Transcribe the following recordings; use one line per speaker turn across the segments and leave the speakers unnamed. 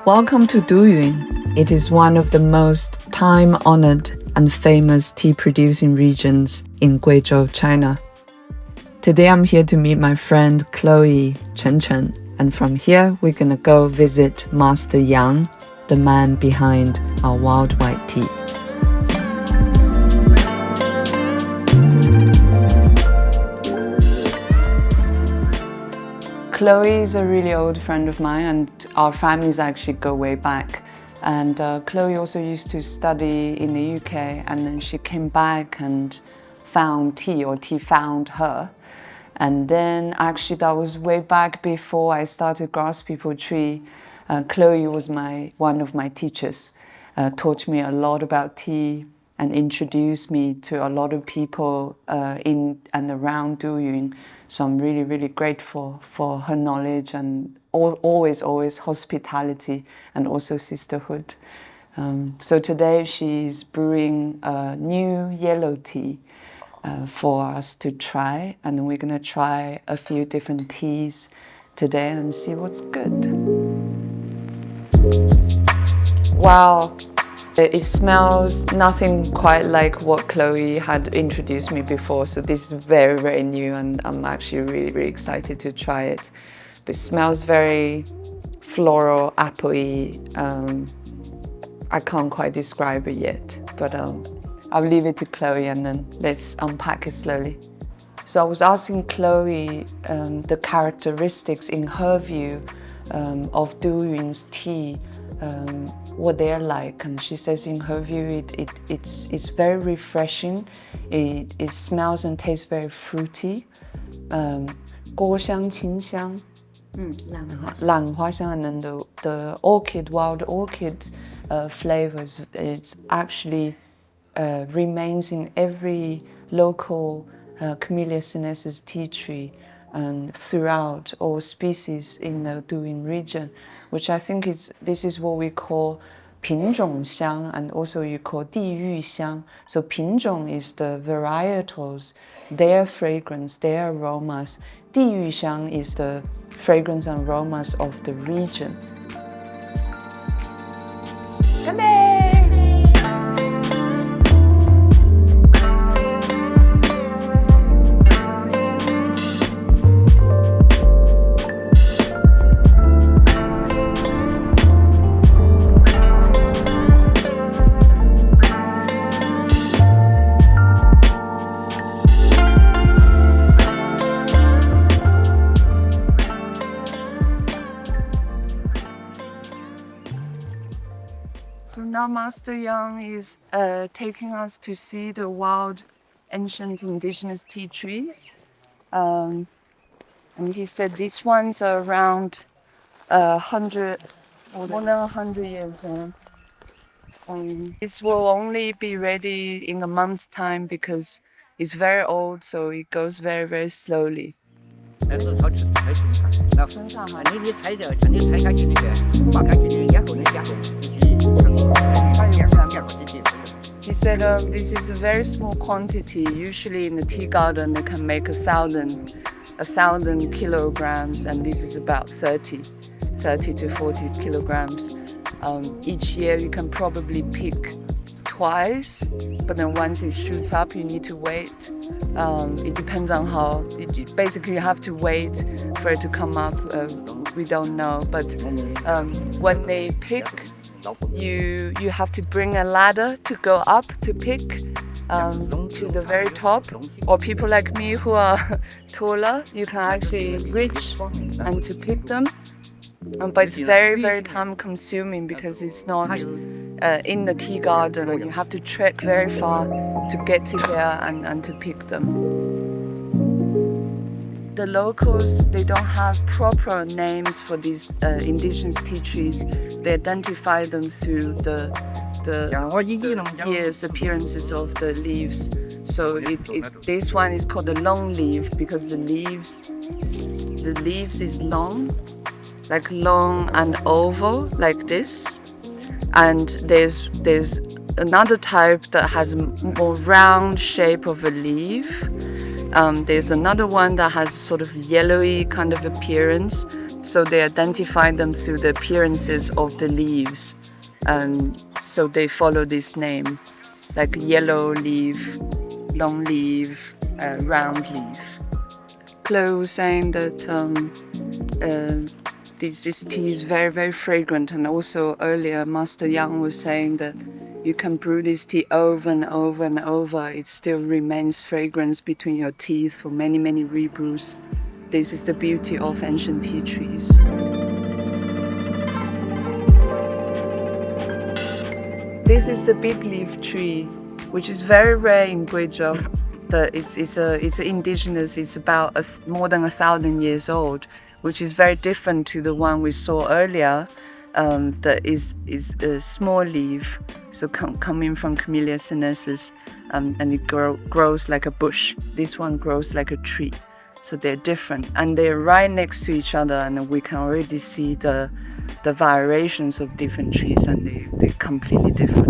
Welcome to Duyun. It is one of the most time-honored and famous tea-producing regions in Guizhou, China. Today I'm here to meet my friend Chloe Chen, and from here we're gonna go visit Master Yang, the man behind our wild white tea. Chloe is a really old friend of mine, and our families actually go way back. And Chloe also used to study in the UK, and then she came back and found tea, or tea found her. And then actually that was way back before I started Grass People Tree. Chloe was one of my teachers, taught me a lot about tea and introduced me to a lot of people in and around Duyun. So I'm really, really grateful for her knowledge and always hospitality and also sisterhood. So today she's brewing a new yellow tea for us to try, and we're gonna try a few different teas today and see what's good. Wow. It smells nothing quite like what Chloe had introduced me before, so this is very, very new, and I'm actually really, really excited to try it. But it smells very floral, apple-y. I can't quite describe it yet, but I'll leave it to Chloe and then let's unpack it slowly. So I was asking Chloe the characteristics in her view of Duyun's tea, what they're like, and she says in her view it's very refreshing. It smells and tastes very fruity. 果香清香 兰花香, and then the wild orchid flavors, it actually remains in every local Camellia sinensis tea tree and throughout all species in the Duyun region, which I think this is what we call 品种香, and also you call 地域香. So 品种 is the varietals, their fragrance, their aromas. 地域香 is the fragrance and aromas of the region. So now Master Yang is taking us to see the wild, ancient indigenous tea trees. And he said these ones are around 100, more than 100 years old. This will only be ready in a month's time because it's very old, so it goes very, very slowly. He said this is a very small quantity. Usually in the tea garden they can make 1,000 kilograms, and this is about 30 to 40 kilograms. Each year you can probably pick twice, but then once it shoots up you need to wait. It depends on how, basically you have to wait for it to come up. We don't know, but when they pick, you have to bring a ladder to go up to pick to the very top, or people like me who are taller, you can actually reach and to pick them. But it's very, very time consuming because it's not in the tea garden, and you have to trek very far to get to here and to pick them. The locals, they don't have proper names for these indigenous tea trees. They identify them through the appearances of the leaves. So this one is called the long leaf because the leaves is long, like long and oval, like this. And there's another type that has more round shape of a leaf. There's another one that has sort of yellowy kind of appearance. So they identify them through the appearances of the leaves. So they follow this name, like yellow leaf, long leaf, round leaf. Chloe was saying that this tea is very, very fragrant. And also earlier, Master Yang was saying that you can brew this tea over and over and over. It still remains fragrance between your teeth for many, many rebrews. This is the beauty of ancient tea trees. This is the big leaf tree, which is very rare in Guizhou. It's indigenous. It's about more than 1,000 years old, which is very different to the one we saw earlier. That is a small leaf, so coming from Camellia sinensis, and it grows like a bush. This one grows like a tree, so they're different, and they're right next to each other, and we can already see the variations of different trees, and they're completely different,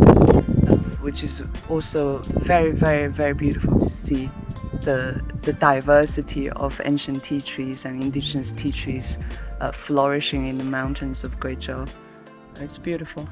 which is also very, very, very beautiful to see. The diversity of ancient tea trees and indigenous tea trees flourishing in the mountains of Guizhou. It's beautiful.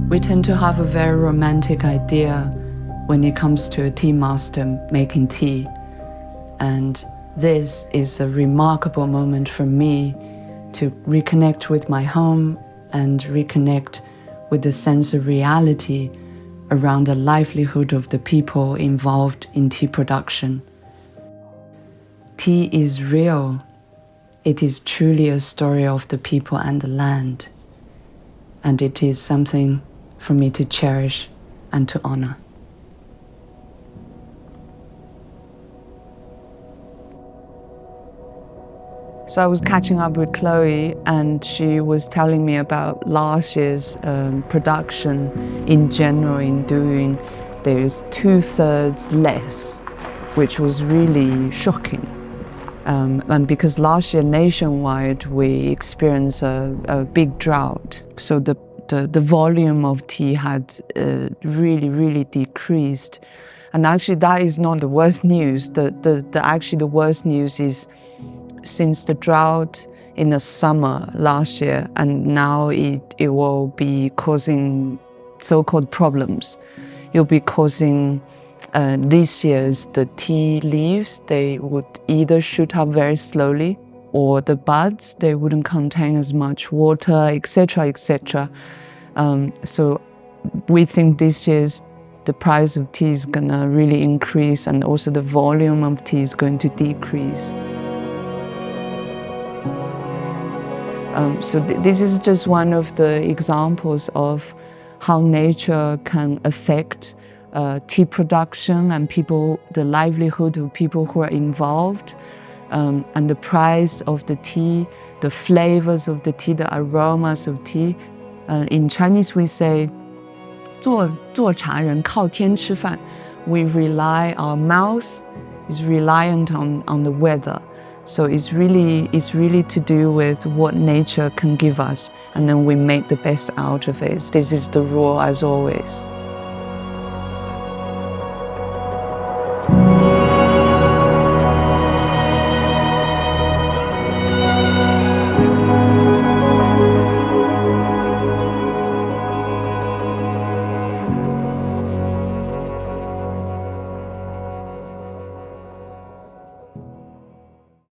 We tend to have a very romantic idea when it comes to a tea master making tea. And this is a remarkable moment for me to reconnect with my home and reconnect with the sense of reality around the livelihood of the people involved in tea production. Tea is real. It is truly a story of the people and the land. And it is something for me to cherish and to honor. So I was catching up with Chloe, and she was telling me about last year's production in general in Duyun. There's 2/3 less, which was really shocking. And because last year nationwide we experienced a big drought, so the volume of tea had really, really decreased. And actually that is not the worst news. Actually the worst news is since the drought in the summer last year, and now it will be causing so-called problems. It will be causing this year's the tea leaves, they would either shoot up very slowly, or the buds, they wouldn't contain as much water, etc., etc. So we think this year's the price of tea is gonna really increase, and also the volume of tea is going to decrease. So this is just one of the examples of how nature can affect tea production and people, the livelihood of people who are involved, and the price of the tea, the flavors of the tea, the aromas of tea. In Chinese we say, 做茶人靠天吃饭. We rely, our mouth is reliant on the weather. So it's really to do with what nature can give us, and then we make the best out of it. This is the rule as always.